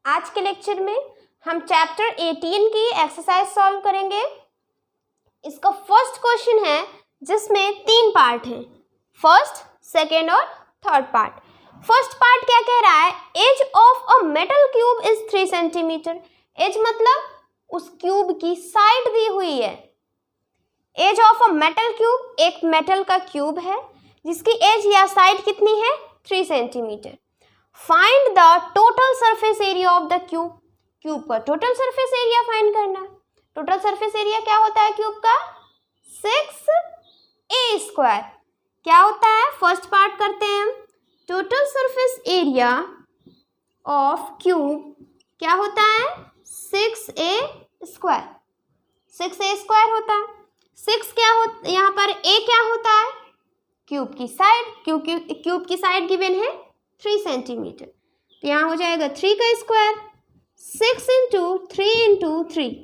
आज के लेक्चर में हम चैप्टर 18 की एक्सरसाइज सॉल्व करेंगे। इसका फर्स्ट क्वेश्चन है जिसमें 3 पार्ट हैं, फर्स्ट, सेकेंड और थर्ड पार्ट। फर्स्ट पार्ट क्या कह रहा है? Edge of a metal cube is 3 centimetre. Edge मतलब उस क्यूब की साइड दी हुई है। Edge of a metal cube, एक मेटल का क्यूब है जिसकी एज या साइड कितनी है? 3 centimetre. Find the total surface area of the cube. Cube का टोटल सरफेस एरिया फाइंड करना है। टोटल सरफेस एरिया क्या होता है क्यूब का? 6a²। क्या होता है? फर्स्ट पार्ट करते हैं हम। Total surface area of cube क्या होता है? 6a²। 6a² होता है। 6 क्या होता है यहाँ पर? a क्या होता है? क्यूब की साइड। क्यूब की साइड गिवन है 3 सेंटीमीटर, तो यहाँ हो जाएगा 3 का स्क्वायर। 6 इंटू 3 इंटू 3,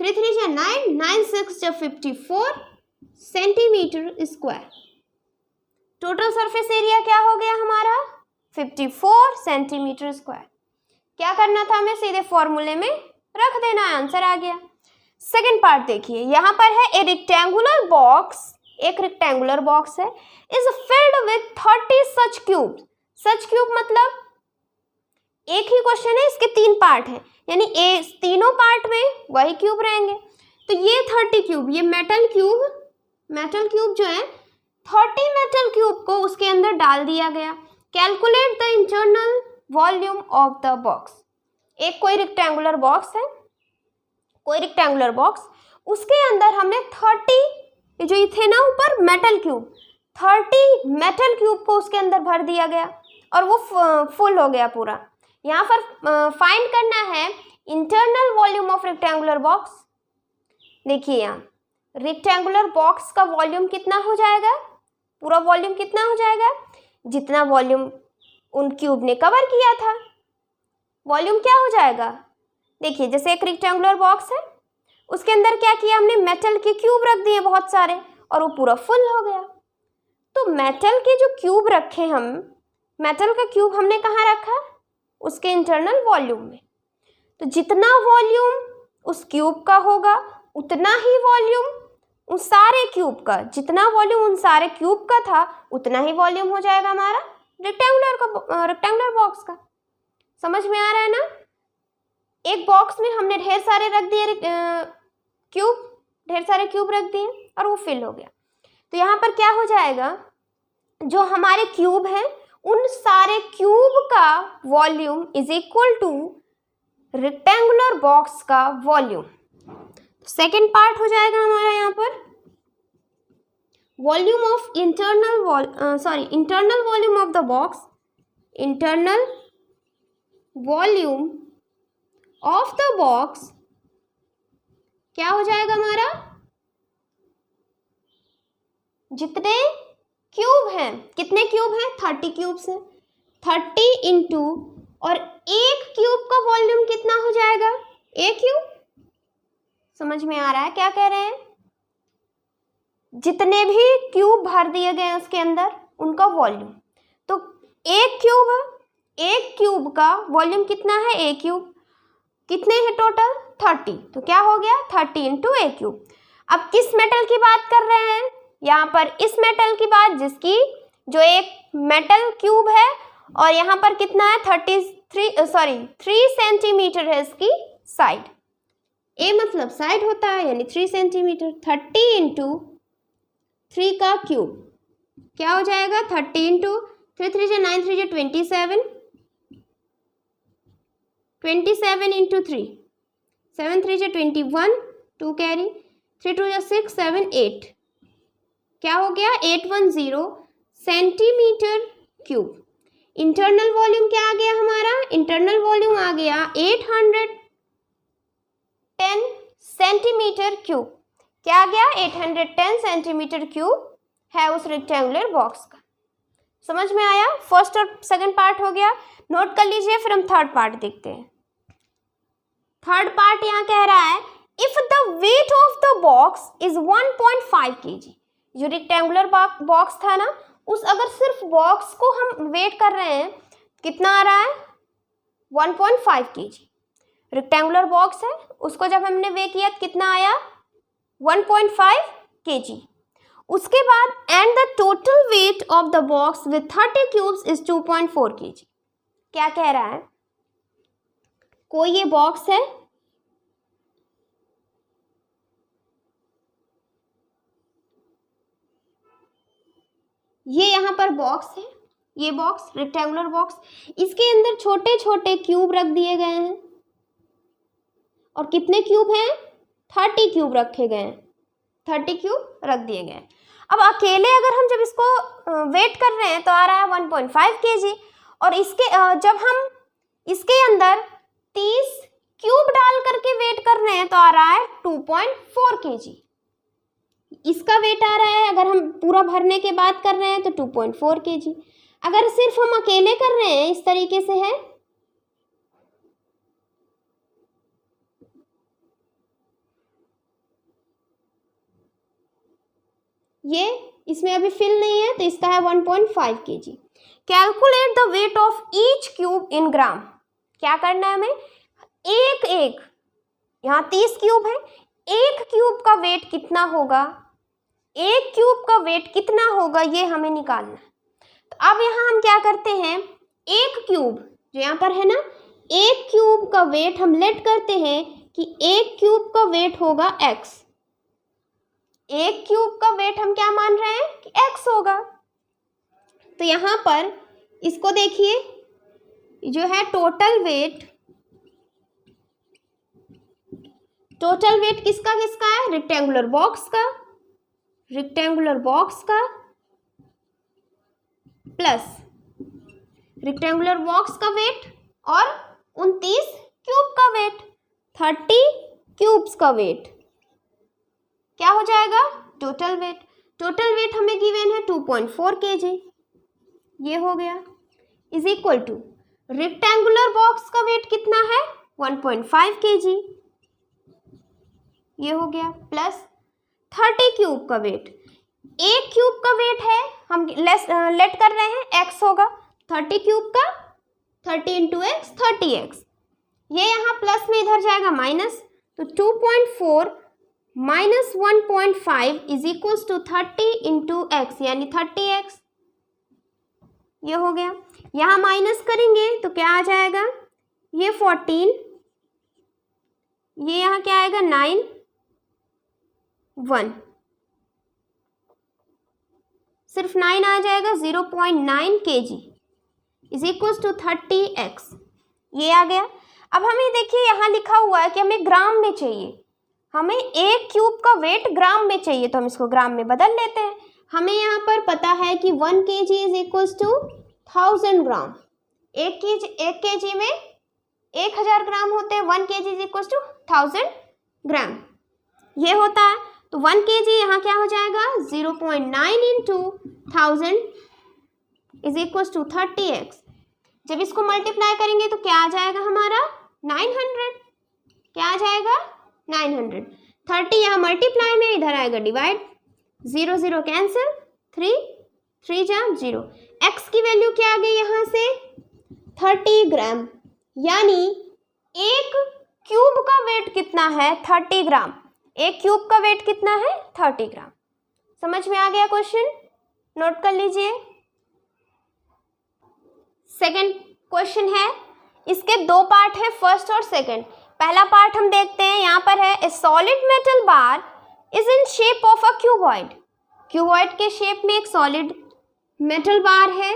3 3 जा 9, 9 6 जा 54 centimetre square. Total surface area क्या हो गया हमारा? 54 सेंटीमीटर स्क्वायर। क्या करना था हमें? सीधे फॉर्मूले में रख देना, आंसर आ गया। सेकेंड पार्ट देखिए, यहाँ पर है ए रेक्टेंगुलर बॉक्स, एक रेक्टेंगुलर बॉक्स है, is filled with 30 such cubes. Such cube मतलब एक ही क्वेश्चन है, इसके 3 पार्ट हैं, यानी तीनों पार्ट में वही क्यूब रहेंगे। तो ये 30 क्यूब, ये मेटल क्यूब जो है 30 मेटल क्यूब को उसके अंदर डाल दिया गया। Calculate the internal volume of the box. एक कोई रेक्टेंगुलर बॉक्स है, उसके अंदर हमने 30 जो थे ना ऊपर मेटल क्यूब, 30 मेटल क्यूब को उसके अंदर भर दिया गया और वो फुल हो गया पूरा। यहाँ पर फाइंड करना है internal volume of rectangular box. देखिए यहाँ रेक्टेंगुलर बॉक्स का वॉल्यूम कितना हो जाएगा? पूरा वॉल्यूम कितना हो जाएगा? जितना वॉल्यूम उन क्यूब ने कवर किया था, वॉल्यूम क्या हो जाएगा? देखिए जैसे एक रेक्टेंगुलर बॉक्स है, उसके अंदर क्या किया हमने? मेटल के क्यूब रख दिए बहुत सारे और वो पूरा फुल हो गया। तो मेटल के जो क्यूब रखे हम, मेटल का क्यूब हमने कहाँ रखा? उसके इंटरनल वॉल्यूम में। तो जितना वॉल्यूम उस क्यूब का होगा उतना ही वॉल्यूम उन सारे क्यूब का, जितना वॉल्यूम उन सारे क्यूब का था उतना ही वॉल्यूम हो जाएगा हमारा रेक्टेंगुलर बॉक्स का। समझ में आ रहा है ना? एक बॉक्स में हमने ढेर सारे क्यूब रख दिए और वो फिल हो गया। तो यहाँ पर क्या हो जाएगा? जो हमारे क्यूब हैं उन सारे क्यूब का volume is equal two rectangular box का वॉल्यूम। सेकेंड पार्ट हो जाएगा हमारा यहाँ पर volume of internal volume of the box. Internal volume of the box क्या हो जाएगा हमारा? जितने क्यूब हैं, कितने क्यूब हैं? 30 क्यूब्स हैं। 30 इंटू, और एक क्यूब का वॉल्यूम कितना हो जाएगा? एक क्यूब। समझ में आ रहा है क्या कह रहे हैं? जितने भी क्यूब भर दिए गए उसके अंदर उनका वॉल्यूम। तो एक क्यूब का वॉल्यूम कितना है? एक क्यूब। कितने हैं टोटल? 30। तो क्या हो गया? 30 इंटू ए क्यूब। अब किस मेटल की बात कर रहे हैं? यहाँ पर इस मेटल की बात, जिसकी जो एक मेटल क्यूब है और यहाँ पर कितना है? 3 सेंटीमीटर है इसकी साइड। ए मतलब साइड होता है, यानी 3 सेंटीमीटर। 30 इंटू 3 का क्यूब क्या हो जाएगा? 30 इंटू 3 3 जा 9 3 जा 27, 27 इंटू 3, 7 3 जा 21, 2 कैरी, 3 2 जा 6 7 8, क्या हो गया? 810 सेंटीमीटर क्यूब। इंटरनल वॉल्यूम क्या आ गया हमारा? इंटरनल वॉल्यूम आ गया 810 सेंटीमीटर क्यूब। क्या आ गया? 810 सेंटीमीटर क्यूब है उस रेक्टेंगुलर बॉक्स का। समझ में आया? फर्स्ट और सेकंड पार्ट हो गया, नोट कर लीजिए। फिर हम थर्ड पार्ट देखते हैं। थर्ड पार्ट यहाँ कह रहा है if the weight of the box is 1.5 kg। जो रेक्टेंगुलर बॉक्स था ना, अगर सिर्फ बॉक्स को हम वेट कर रहे हैं, कितना आ रहा है? 1.5 kg। रेक्टेंगुलर बॉक्स है, उसको जब हमने वे किया तो कितना आया 1.5 kg। उसके बाद and the total weight of the box with 30 cubes is 2.4 kg। क्या कह रहा है, कोई ये बॉक्स है, ये यहाँ पर बॉक्स है, ये बॉक्स रेक्टेंगुलर बॉक्स, इसके अंदर छोटे छोटे क्यूब रख दिए गए हैं और कितने क्यूब हैं 30 क्यूब रखे गए हैं, 30 क्यूब रख दिए गए। अब अकेले अगर हम जब इसको वेट कर रहे हैं तो आ रहा है 1.5 kg और इसके जब हम इसके अंदर 30 क्यूब डाल करके वेट कर रहे हैं तो आ रहा है 2.4 kg। इसका वेट आ रहा है, अगर हम पूरा भरने के बाद कर रहे हैं तो 2.4 kg। अगर सिर्फ हम अकेले कर रहे हैं इस तरीके से है, ये इसमें अभी फिल नहीं है तो इसका है 1.5 kg। Calculate the weight of each cube in gram. क्या करना है हमें, एक एक, यहाँ 30 क्यूब है, एक क्यूब का वेट कितना होगा, एक क्यूब का वेट कितना होगा ये हमें निकालना है। तो अब यहाँ हम क्या करते हैं, एक क्यूब जो यहाँ पर है ना, एक क्यूब का वेट हम लेट करते हैं कि एक क्यूब का वेट होगा x। एक क्यूब का वेट हम क्या मान रहे हैं कि x होगा। तो यहाँ पर इसको देखिए, जो है टोटल वेट किसका किसका है, रेक्टेंगुलर बॉक्स का, रेक्टेंगुलर बॉक्स का प्लस रेक्टेंगुलर बॉक्स का वेट और 29 क्यूब का वेट, 30 क्यूब्स का वेट क्या हो जाएगा, टोटल वेट। टोटल वेट हमें गिवन है 2.4 kg, ये हो गया, is equal two rectangular box का वेट कितना है 1.5 kg, ये हो गया, प्लस 30 क्यूब का वेट, एक क्यूब का वेट है, हम लेट कर रहे हैं x होगा, 30 क्यूब का 30 इंटू एक्स 30x, ये यहाँ प्लस में इधर जाएगा माइनस, तो 2.4 minus 1.5 is equals to 30 into X यानी 30x, ये हो गया। यहाँ माइनस करेंगे तो क्या आ जाएगा, ये 14, ये यहाँ क्या आएगा 9, 1, सिर्फ 9 आ जाएगा, 0.9 kg is equals to 30x, ये आ गया। अब हमें देखिए यहाँ लिखा हुआ है कि हमें ग्राम में चाहिए, हमें एक क्यूब का वेट ग्राम में चाहिए, तो हम इसको ग्राम में बदल लेते हैं। हमें यहाँ पर पता है कि 1 kg इज इक्वल्स टू 1000 ग्राम, एक kg में 1000 ग्राम होते हैं, 1 kg इज इक्वल्स टू 1000 ग्राम, ये होता है। तो 1 kg यहाँ क्या हो जाएगा, 0.9 into 1000 is equals to 30x। जब इसको मल्टीप्लाई करेंगे तो क्या आ जाएगा हमारा 900, क्या आ जाएगा 900। 30 यहाँ मल्टीप्लाई में, इधर आएगा डिवाइड, 0 0 कैंसिल, 3 3 जा 0, x की वैल्यू क्या आ गई यहाँ से 30 ग्राम, यानी एक क्यूब का वेट कितना है 30 ग्राम, एक क्यूब का वेट कितना है 30 ग्राम। समझ में आ गया क्वेश्चन, नोट कर लीजिए। सेकंड क्वेश्चन है, इसके दो पार्ट है, फर्स्ट और सेकंड। पहला पार्ट हम देखते हैं, यहाँ पर है ए solid metal bar is in shape of a cuboid. Cuboid के शेप में एक सॉलिड मेटल बार है,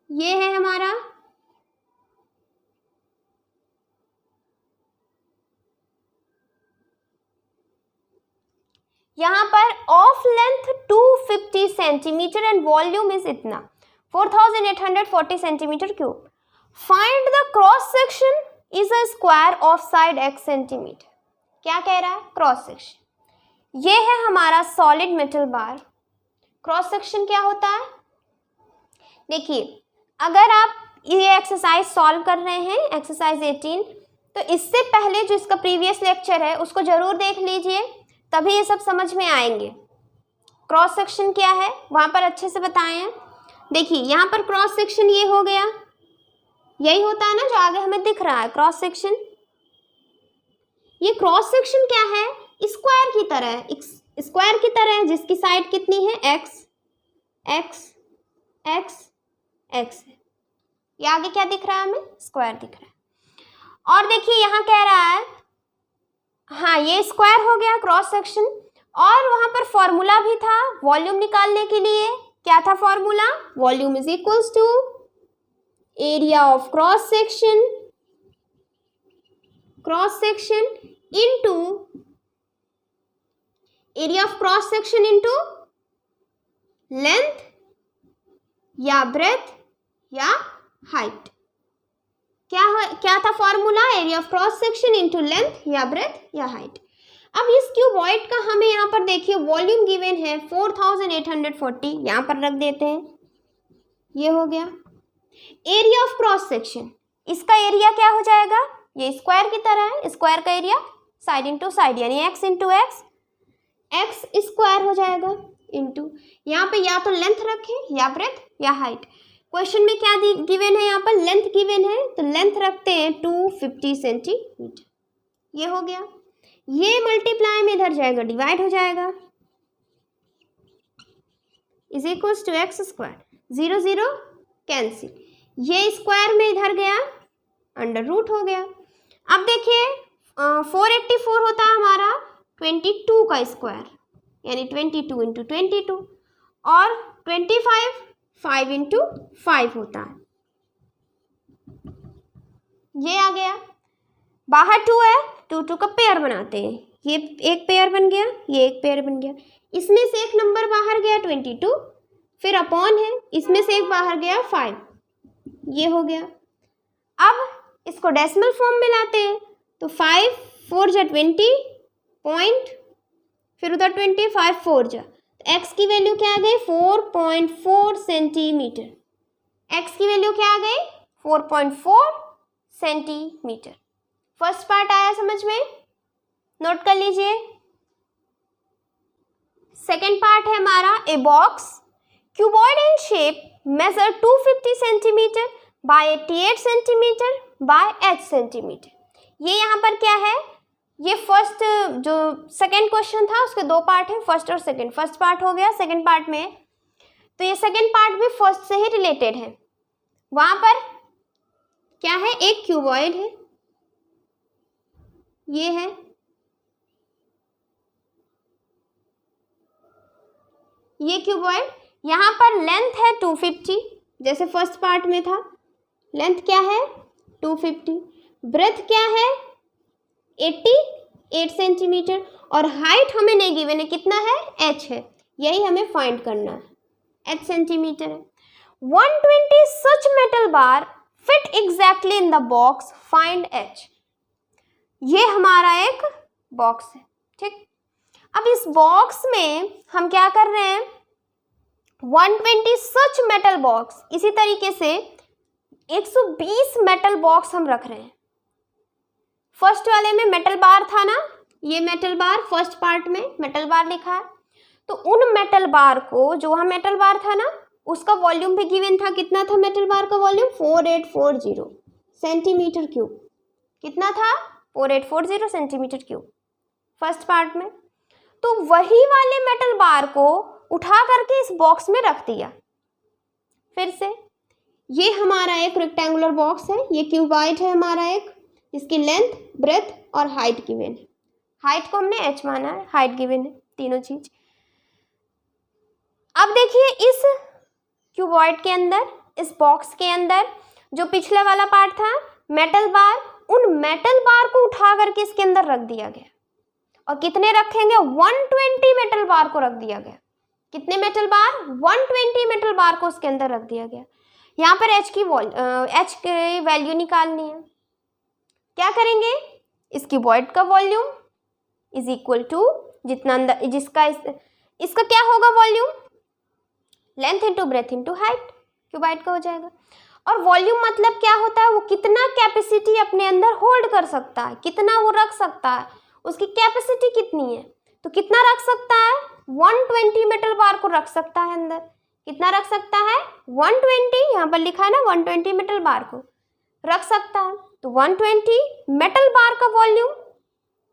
ये है हमारा यहाँ पर of length 250 centimetre and volume is इतना 4840 centimetre cube. Find the cross section is a square of side x centimetre. क्या कह रहा है, क्रॉस सेक्शन, ये है हमारा solid metal bar. Cross section क्या होता है, देखिए अगर आप ये एक्सरसाइज सॉल्व कर रहे हैं, एक्सरसाइज 18, तो इससे पहले जो इसका प्रीवियस लेक्चर है उसको जरूर देख लीजिए, तभी ये सब समझ में आएंगे। क्रॉस सेक्शन क्या है वहाँ पर अच्छे से बताए हैं। देखिए यहाँ पर क्रॉस सेक्शन ये हो गया, यही होता है ना जो आगे हमें दिख रहा है क्रॉस सेक्शन। ये क्रॉस सेक्शन क्या है, स्क्वायर की तरह है, स्क्वायर की तरह है जिसकी साइड कितनी है एक्स एक्स एक्स एक्स है। ये आगे क्या दिख रहा है हमें, स्क्वायर दिख रहा है। और देखिए यहाँ कह रहा है, हाँ ये स्क्वायर हो गया क्रॉस सेक्शन। और वहां पर फॉर्मूला भी था वॉल्यूम निकालने के लिए। क्या था formula, volume is equals to area of cross section into area of cross section into length या ब्रेथ या हाइट। क्या था formula, area of cross section into length या ब्रेथ या हाइट। अब इस क्यूबॉइड का हमें यहाँ पर देखिए वॉल्यूम गिवन है 4840, यहाँ पर रख देते हैं, ये हो गया। एरिया ऑफ क्रॉस सेक्शन, इसका एरिया क्या हो जाएगा, ये स्क्वायर की तरह है, स्क्वायर का एरिया साइड इंटू साइड यानी x into x, x square हो जाएगा इंटू यहाँ पे या तो लेंथ रखें या ब्रेथ या हाइट। क्वेश्चन में क्या गिवन है, यहाँ पर लेंथ गिवन है तो लेंथ रखते हैं 250 सेंटीमीटर, ये हो गया। ये मल्टीप्लाई में इधर जाएगा डिवाइड हो जाएगा, is equals to X square, 0 0 cancel, ये स्क्वायर में इधर गया अंडर रूट हो गया। अब देखिए 484 होता है हमारा 22 का स्क्वायर यानी 22 इंटू 22 और 25 5 इंटू 5 होता है, ये आ गया। बाहर 2 है, 2 2 का पेयर बनाते हैं, ये एक पेयर बन गया, ये एक पेयर बन गया। इसमें से एक नंबर बाहर गया 22, फिर अपॉन है, इसमें से एक बाहर गया 5, ये हो गया। अब इसको डेसिमल फॉर्म में लाते हैं तो 5 4 जा 20 पॉइंट, फिर उधर 25 4 जा, एक्स की वैल्यू क्या आ गई 4.4 सेंटीमीटर। एक्स की वैल्यू क्या आ गई 4.4 सेंटीमीटर। फर्स्ट पार्ट आया समझ में, नोट कर लीजिए। सेकेंड पार्ट है हमारा a box cuboid in shape measure 250 centimetre by 88 centimetre by 8 centimetre. ये यहाँ पर क्या है, ये फर्स्ट जो सेकेंड क्वेश्चन था उसके दो पार्ट हैं, फर्स्ट और सेकेंड। फर्स्ट पार्ट हो गया, सेकेंड पार्ट में तो ये सेकेंड पार्ट भी फर्स्ट से ही रिलेटेड है। वहां पर क्या है, एक क्यूबॉइड है, ये है, ये क्यूबॉइड, यहाँ पर लेंथ है 250 जैसे फर्स्ट पार्ट में था, लेंथ क्या है 250, ब्रेथ क्या है 88 सेंटीमीटर और हाइट हमें नहीं गिवन है, कितना है h है, यही हमें फाइंड करना है, h सेंटीमीटर है। 120 such metal bar fit exactly in the box, find h। ये हमारा एक बॉक्स है, ठीक। अब इस बॉक्स में हम क्या कर रहे हैं, 120 सच मेटल बॉक्स, इसी तरीके से 120 मेटल बॉक्स हम रख रहे हैं। फर्स्ट वाले में मेटल बार था ना, ये मेटल बार फर्स्ट पार्ट में मेटल बार लिखा है, तो उन मेटल बार को, जो वहाँ मेटल बार था ना उसका वॉल्यूम भी गिवन था, कितना था मेटल बार का वॉल्यूम 4840 सेंटीमीटर क्यूब, कितना था 4840 सेंटीमीटर क्यूब फर्स्ट पार्ट में। तो वही वाले मेटल बार को उठा करके इस बॉक्स में रख दिया। फिर से ये हमारा एक रेक्टेंगुलर बॉक्स है, ये क्यूबॉइड है हमारा एक, इसकी लेंथ ब्रेथ और हाइट गिवन है, हाइट को हमने h माना है, हाइट गिवन है, तीनों चीज। अब देखिए इस क्यूबॉइड के अंदर, इस बॉक्स के अंदर जो पिछले वाला पार्ट था मेटल बार, उन मेटल बार को उठा करके इसके अंदर रख दिया गया। और कितने रखेंगे, 120 मेटल बार को रख दिया गया। कितने मेटल बार, 120 मेटल बार को उसके अंदर रख दिया गया। यहाँ पर h की वैल्यू निकालनी है। क्या करेंगे, इस क्यूबॉइड का वॉल्यूम इज इक्वल टू जितना अंदर, जिसका इसका क्या होगा volume, length into breadth into height cuboid का हो जाएगा। और वॉल्यूम मतलब क्या होता है, वो कितना कैपेसिटी अपने अंदर होल्ड कर सकता है, कितना वो रख सकता है, उसकी कैपेसिटी कितनी है। तो कितना रख सकता है, 120 मेटल बार को रख सकता है अंदर। कितना रख सकता है? 120, यहाँ पर लिखा है ना 120 मेटल बार को रख सकता है। तो 120 मेटल बार का वॉल्यूम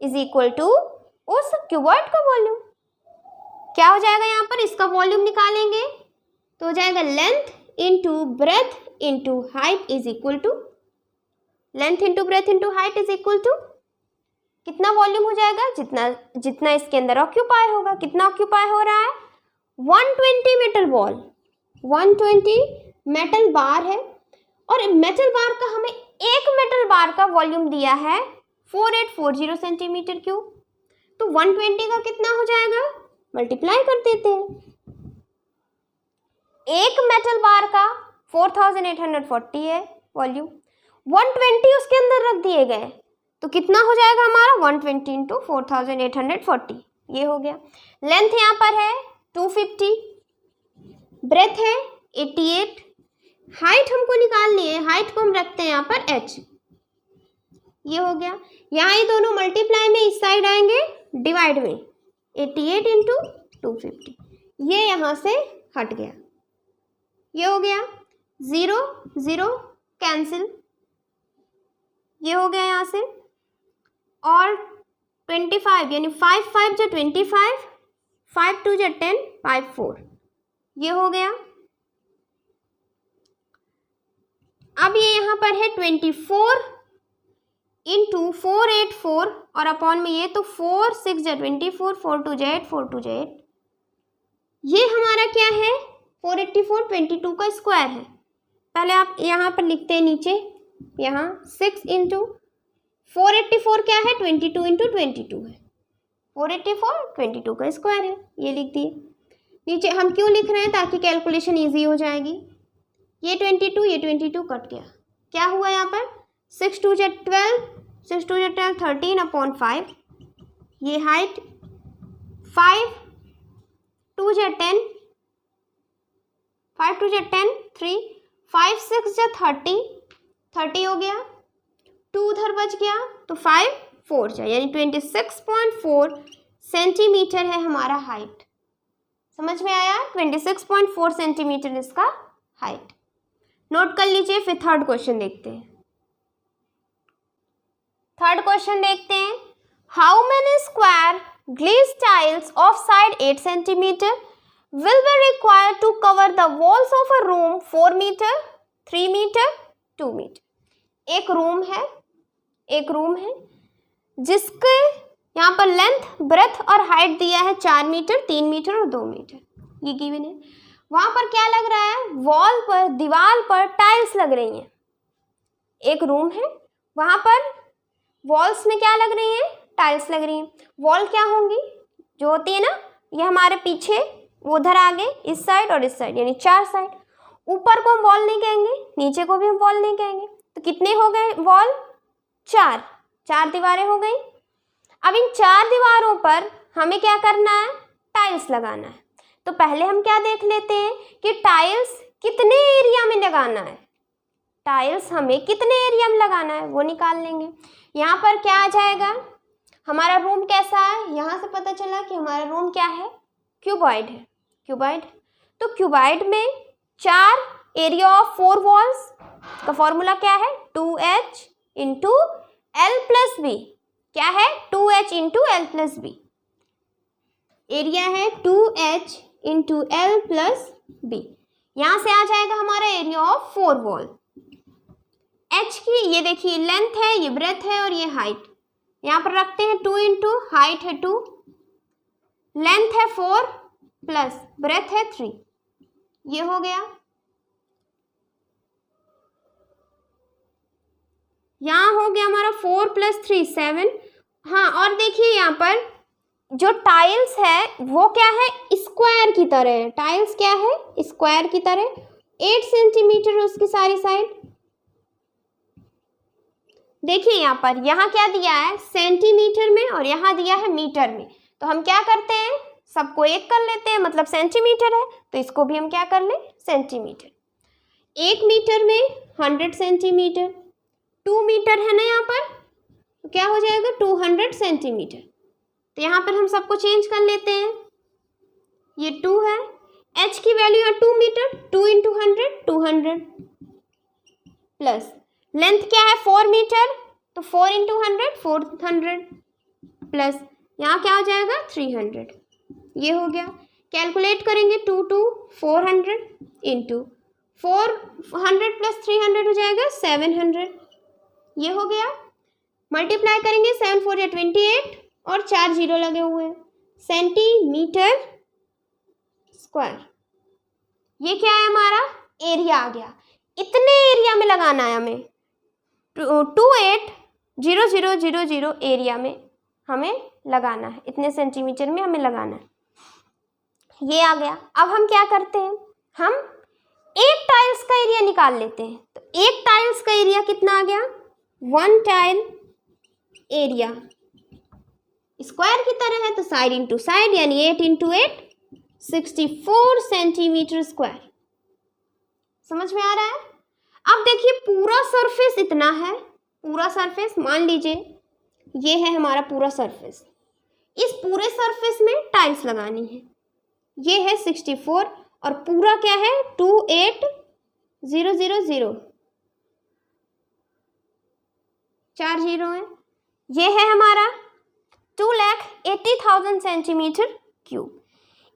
इज इक्वल टू उस क्यूबॉइड का वॉल्यूम। क्या हो जाएगा यहाँ पर? इसका वॉल्यूम निकालेंगे तो हो जाएगा length into breadth into height is equal to, length into breadth into height is equal to कितना वॉल्यूम हो जाएगा? जितना इसके अंदर ऑक्यूपाई होगा। कितना ऑक्यूपाई हो रहा है? 120 मेटल बॉल, 120 मेटल बार है। और मेटल बार का हमें एक मेटल बार का वॉल्यूम दिया है 4840 सेंटीमीटर क्यूब। तो 120 का कितना हो जाएगा? मल्टीप्लाई कर देते हैं। एक मेटल बार का 4840 है वॉल्यूम, 120 उसके अंदर रख दिए गए तो कितना हो जाएगा हमारा? 120 इंटू 4840, ये हो गया। लेंथ यहाँ पर है 250, ब्रेथ है 88, हाइट हमको निकालनी है, हाइट को हम रखते हैं यहाँ पर h, ये हो गया। यहाँ ये दोनों मल्टीप्लाई में इस साइड आएंगे डिवाइड में, 88 इंटू 250, ये यहाँ से हट गया, ये हो गया। 0 0 कैंसिल, ये हो गया यहाँ से। और 25 यानी 5 5 जो 25, 5 2 जो 10, 5 4, ये हो गया। अब ये यहाँ पर है 24 इंटू 484 और अपॉन में ये तो 4 6 जो 24, 4 2 जो 8, 4 2 जो 8, ये हमारा क्या है? 484 22 का स्क्वायर है। पहले आप यहाँ पर लिखते हैं नीचे, यहाँ 6 इंटू 484 क्या है? 22 इंटू 22 है, 484 22 का स्क्वायर है, ये लिख दिए। नीचे हम क्यों लिख रहे हैं? ताकि कैलकुलेशन इजी हो जाएगी। ये 22 ये 22 कट गया, क्या हुआ यहाँ पर? 6 2 जो 12, 6 2 जो 12, 13 अपॉन 5, ये हाइट 5 2 जो 10, 5 2 जो 10, 3 5 6 जो 30, 30 हो गया, 2 उधर बच गया तो 5 4 जाए, यानी 26.4 सेंटीमीटर है हमारा हाइट। समझ में आया? 26.4 सेंटीमीटर इसका हाइट। नोट कर लीजिए। फिर थर्ड क्वेश्चन देखते हैं। थर्ड क्वेश्चन देखते हैं। How many square glaze tiles of side 8 centimetre will be required to cover the walls of a room 4 metre, 3 metre, 2 metre. एक रूम है जिसके यहाँ पर लेंथ, ब्रेथ और हाइट दिया है 4 मीटर, 3 मीटर और 2 मीटर, ये गिवन है। वहाँ पर क्या लग रहा है? वॉल पर, दीवार पर टाइल्स लग रही हैं। एक रूम है, वहाँ पर वॉल्स में क्या लग रही हैं? टाइल्स लग रही हैं। वॉल क्या होंगी? जो होती है ना, ये हमारे पीछे, वो उधर आगे, इस साइड और इस साइड, यानी 4 साइड। ऊपर को हम वॉल नहीं कहेंगे, नीचे को भी हम वॉल नहीं कहेंगे। तो कितने हो गए वॉल? 4 दीवारें हो गई। अब इन 4 दीवारों पर हमें क्या करना है? टाइल्स लगाना है। तो पहले हम क्या देख लेते हैं कि टाइल्स कितने एरिया में लगाना है। टाइल्स हमें कितने एरिया में लगाना है वो निकाल लेंगे। यहाँ पर क्या आ जाएगा? हमारा रूम कैसा है? यहाँ से पता चला कि हमारा रूम क्या है? क्यूबॉइड है। क्यूबॉइड, तो क्यूबॉइड में 4 एरिया ऑफ 4 वॉल्स का फॉर्मूला क्या है? 2h into L plus B. क्या है? 2h into L plus B. Area है 2h into L plus B. यहाँ से आ जाएगा हमारा एरिया ऑफ 4 वॉल। h की ये देखिए लेंथ है, ये ब्रेथ है और ये हाइट। यहाँ पर रखते हैं 2 इंटू हाइट है 2, लेंथ है 4 प्लस ब्रेथ है 3, ये हो गया। यहाँ हो गया हमारा 4 प्लस 3 7। हाँ, और देखिए यहाँ पर जो टाइल्स है वो क्या है? स्क्वायर की तरह है। टाइल्स क्या है? स्क्वायर की तरह। 8 सेंटीमीटर उसकी सारी साइड। देखिए यहाँ पर, यहाँ क्या दिया है? सेंटीमीटर में, और यहाँ दिया है मीटर में। तो हम क्या करते हैं? सबको एक कर लेते हैं, मतलब सेंटीमीटर है तो इसको भी हम क्या कर ले? सेंटीमीटर। 1 मीटर में 100 सेंटीमीटर, 2 मीटर है ना यहाँ पर, तो क्या हो जाएगा? 200 सेंटीमीटर। तो यहाँ पर हम सबको चेंज कर लेते हैं। ये 2 है, h की वैल्यू है 2 मीटर, 2 इंटू 100 200 प्लस लेंथ क्या है 4 मीटर, तो 4 इंटू 100 400 प्लस यहाँ क्या हो जाएगा 300। ये हो गया। कैलकुलेट करेंगे 2 टू 400 इंटू 400 प्लस 300 हो जाएगा 700। ये हो गया। मल्टीप्लाई करेंगे 7 4 या 28 और 4 जीरो लगे हुए हैं, सेंटीमीटर स्क्वायर। ये क्या है हमारा एरिया आ गया। इतने एरिया में लगाना है हमें, 280000 एरिया में हमें लगाना है, इतने सेंटीमीटर में हमें लगाना है। ये आ गया। अब हम क्या करते हैं, हम एक टाइल्स का एरिया निकाल लेते हैं। तो एक टाइल्स का एरिया कितना आ गया, 1 टाइल एरिया स्क्वायर की तरह है तो साइड इंटू साइड, यानी 8 इंटू 8 64 सेंटीमीटर स्क्वायर। समझ में आ रहा है। अब देखिए पूरा सरफेस इतना है, पूरा सरफेस मान लीजिए ये है हमारा पूरा सरफेस। इस पूरे सरफेस में टाइल्स लगानी है। ये है 64 और पूरा क्या है 28000, 4 जीरो है। ये है हमारा 2,80,000 सेंटीमीटर क्यूब।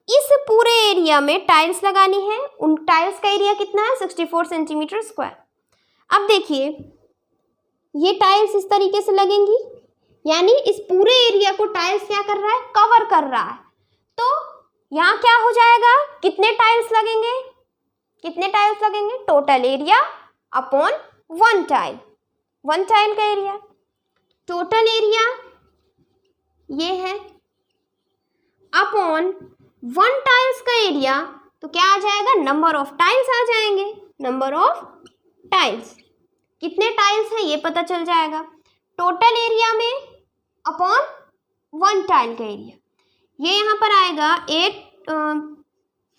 इस पूरे एरिया में टाइल्स लगानी है। उन टाइल्स का एरिया कितना है 64 सेंटीमीटर स्क्वायर। अब देखिए ये टाइल्स इस तरीके से लगेंगी, यानी इस पूरे एरिया को टाइल्स क्या कर रहा है, कवर कर रहा है। तो यहाँ क्या हो जाएगा, कितने टाइल्स लगेंगे, कितने टाइल्स लगेंगे, total area upon 1 tile, 1 tile का एरिया। टोटल एरिया ये है अपॉन 1 टाइल्स का एरिया, तो क्या आ जाएगा, नंबर ऑफ टाइल्स आ जाएंगे। नंबर ऑफ टाइल्स, कितने टाइल्स है ये पता चल जाएगा। टोटल एरिया में अपॉन 1 टाइल का एरिया, ये यहाँ पर आएगा 8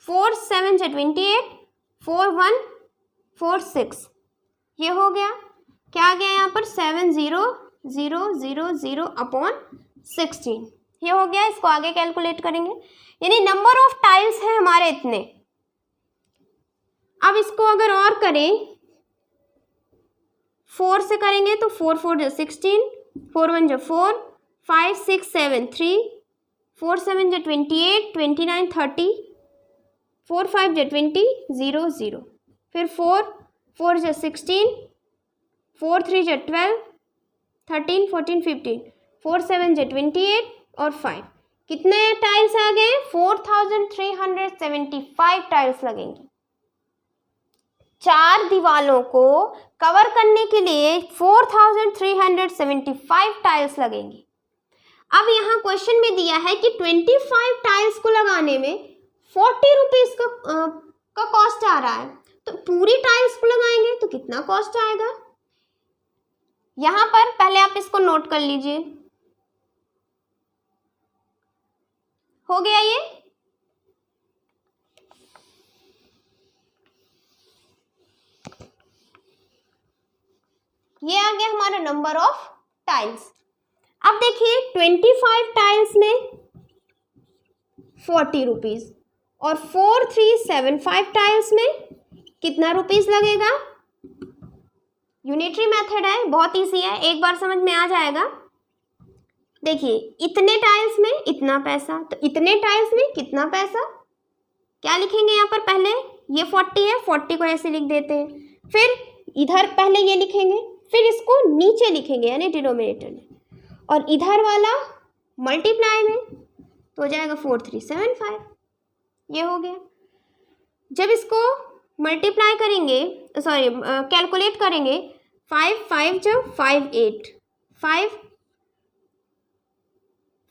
4 7 से 28 4 1 4 6। ये हो गया। क्या आ गया यहाँ पर 70,000 अपॉन 16। ये हो गया। इसको आगे कैलकुलेट करेंगे, यानी नंबर ऑफ टाइल्स है हमारे इतने। अब इसको अगर और करें 4 से करेंगे तो 4 4 जो 16, 4 1 जो 4, 5 6 7 3, 4 7 जो 28, 29 30, 4 5 जो 20 0 0, फिर 4 4 जो 16, 4 3 जो 12, 13 14 15, 4 7 जो 28 और 5। कितने टाइल्स आ गए, 4375 टाइल्स लगेंगी। 4 दीवालों को कवर करने के लिए 4375 टाइल्स लगेंगी। अब यहाँ क्वेश्चन में दिया है कि 25 टाइल्स को लगाने में 40 रुपीज का कॉस्ट आ रहा है। तो पूरी टाइल्स को लगाएंगे तो कितना कॉस्ट आएगा, यहाँ पर पहले आप इसको नोट कर लीजिए। हो गया ये आ गया हमारा नंबर ऑफ टाइल्स। अब देखिए 25 टाइल्स में 40 रुपीज और 4375 टाइल्स में कितना रुपीज लगेगा। यूनिटरी मेथड है, बहुत इजी है, एक बार समझ में आ जाएगा। देखिए इतने टाइल्स में इतना पैसा, तो इतने टाइल्स में कितना पैसा, क्या लिखेंगे यहाँ पर, पहले ये 40 है, 40 को ऐसे लिख देते हैं, फिर इधर पहले ये लिखेंगे, फिर इसको नीचे लिखेंगे यानी डिनोमिनेटर में, और इधर वाला मल्टीप्लाई में, तो हो जाएगा 4375। ये हो गया। जब इसको मल्टीप्लाई करेंगे, सॉरी कैलकुलेट करेंगे, 5 5 जो 5 8, 5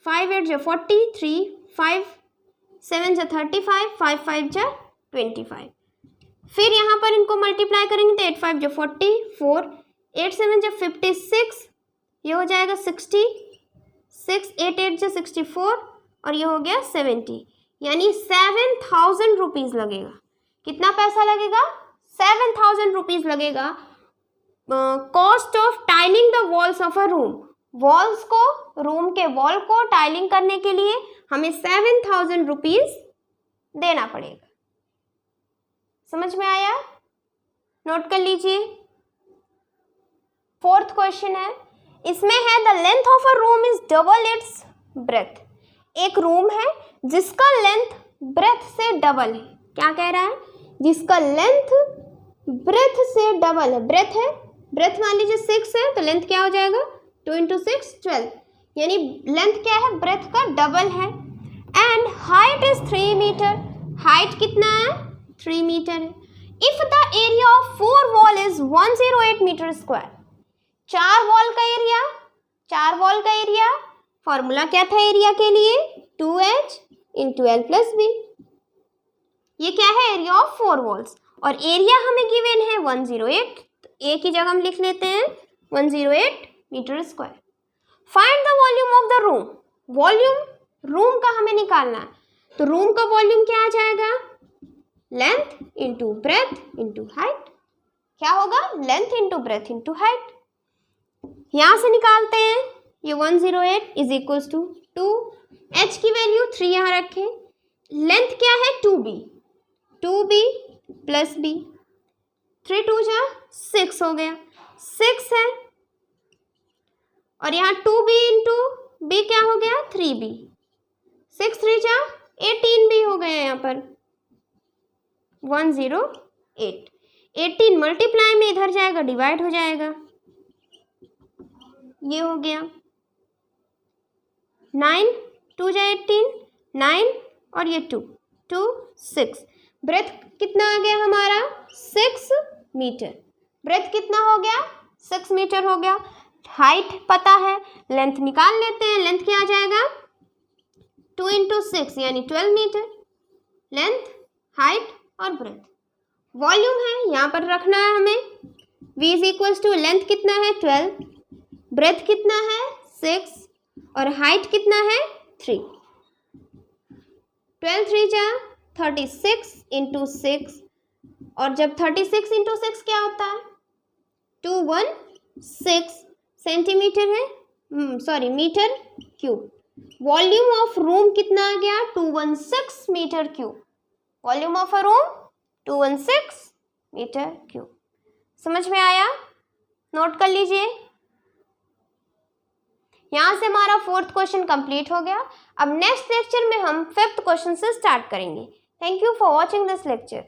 5 8 जो 43, 5 7 जो 35, 5 5 जो 25। फिर यहाँ पर इनको मल्टीप्लाई करेंगे तो 8 5 जो 44, 8 7 जो 56, ये हो जाएगा 60, 6 8 8 जो 64 और ये हो गया 70, यानी 7000 रुपीज़ लगेगा। कितना पैसा लगेगा, 7000 रुपीज़ लगेगा। Cost of tiling the walls of a room, walls को, रूम के वॉल को टाइलिंग करने के लिए हमें 7000 रुपीज़ देना पड़ेगा। समझ में आया? नोट कर लीजिए। फोर्थ क्वेश्चन है, इसमें है the length of a room is double it's breath. एक रूम है जिसका लेंथ ब्रेथ से डबल है। क्या कह रहा है? जिसका लेंथ ब्रेथ से डबल है। ब्रेथ मान लीजिए 6 है तो लेंथ क्या हो जाएगा? 2 × 6 12, यानी लेंथ क्या है? ब्रेथ का डबल है। And height is 3 metre. Height कितना है? 3 मीटर है। If the area of 4 wall is 108 metre square. 4 wall का एरिया फॉर्मूला क्या था एरिया के लिए? 2h × l + b। ये क्या है? एरिया ऑफ 4 वॉल्स, और एरिया हमें गिवन है 108, तो a की जगह हम लिख लेते हैं 108 metre square. Find the volume of the room. Volume room का हमें निकालना है, तो रूम का वॉल्यूम क्या आ जाएगा? Length into breadth into height. क्या होगा? Length into breadth into height. यहां से निकालते हैं, ये 108 इज इक्वल्स टू 2, h की वैल्यू 3 यहाँ रखें, लेंथ क्या है? 2b + b, 3 2 जा 6 हो गया, 6 है, और यहाँ 2b × b क्या हो गया? 3b, 6 3 जा 18b हो गया। यहाँ पर 108, 18 मल्टीप्लाई में इधर जाएगा, डिवाइड हो जाएगा, ये हो गया 9 2 जा 18, 9 और ये 2 2 6। ब्रेथ कितना आ गया हमारा? 6 मीटर। ब्रेथ कितना हो गया? 6 मीटर हो गया। हाइट पता है, लेंथ निकाल लेते हैं। लेंथ क्या आ जाएगा? 2 × 6 यानी 12 मीटर। लेंथ, हाइट और ब्रेथ। वॉल्यूम है यहाँ पर रखना है हमें। v = लेंथ कितना है? 12, ब्रेथ कितना है? 6 और हाइट कितना है? 3। 12 3 जा 36 × 6, और जब 36 × 6 क्या होता है? 216 सेंटीमीटर है, sorry metre cube. Volume of room कितना आ गया? 216 metre cube. Volume of a room 216 metre cube. समझ में आया? नोट कर लीजिए। यहाँ से हमारा 4th क्वेश्चन कंप्लीट हो गया। अब नेक्स्ट लेक्चर में हम 5th क्वेश्चन से स्टार्ट करेंगे। Thank you for watching this lecture.